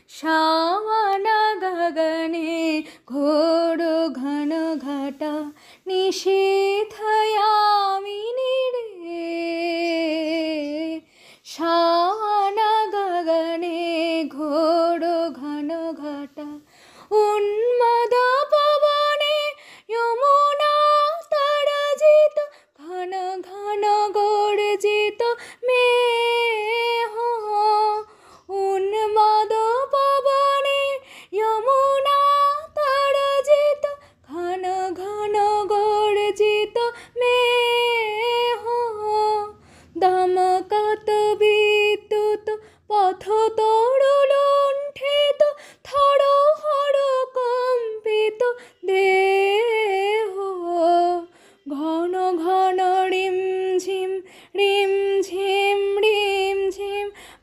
শাওয়ানা গগনে ঘোর ঘন ঘটা নিশীথ यामिनी রে শাওয়ানা গগনে ঘোর ঘন ঘটা উন্মাদ পবনে যমুনা তরজিত ঘন ঘন গর্জিত মেহ উন্মাদ পবনে যমুনা তরজিত ঘন ঘন গর্জিত মেহ দমকত বিদ্যুৎ পথ তরুলুণ্ঠিত থর হর কম্পিত দেহ ঘন ঘন রিম ঝিম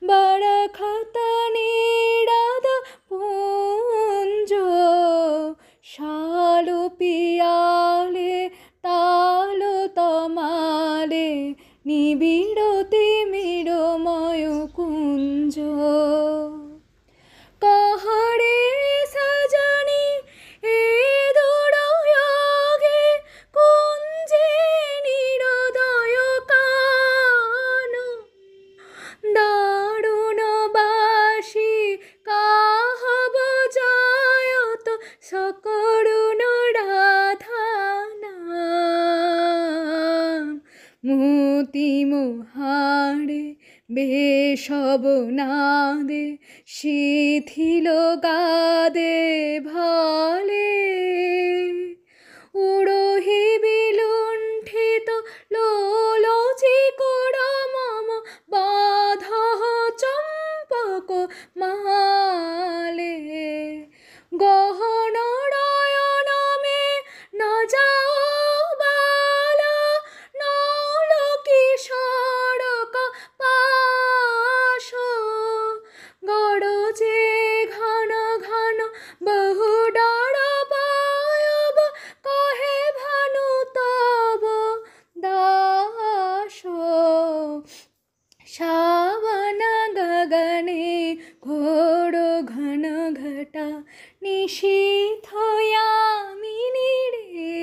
বরখত নীরদ পুঞ্জ শালু পিয়ালে তাল তমালে নিবিড় তিমিরময় কুঞ্জ कहरे सजनी ए दुरयोगे कुंजे निरोदय कान दारुण बासी काह बजायत सकरुण राधाना मोती मोहारे बेशब नादे শিথিল গাদে ভালে উড়হি বিলুণ্ঠিত লোলচিকুর মম বাধ চম্পক মালে গহন নয়নমে ন যাও বালা নল কিশোর পাশ গরজে ঘন ঘন বহু ডর পায়ব কহে ভানু তব দাস শাওয়ানা গগনে ঘোর ঘন ঘটা নিশীথ यामिनी রে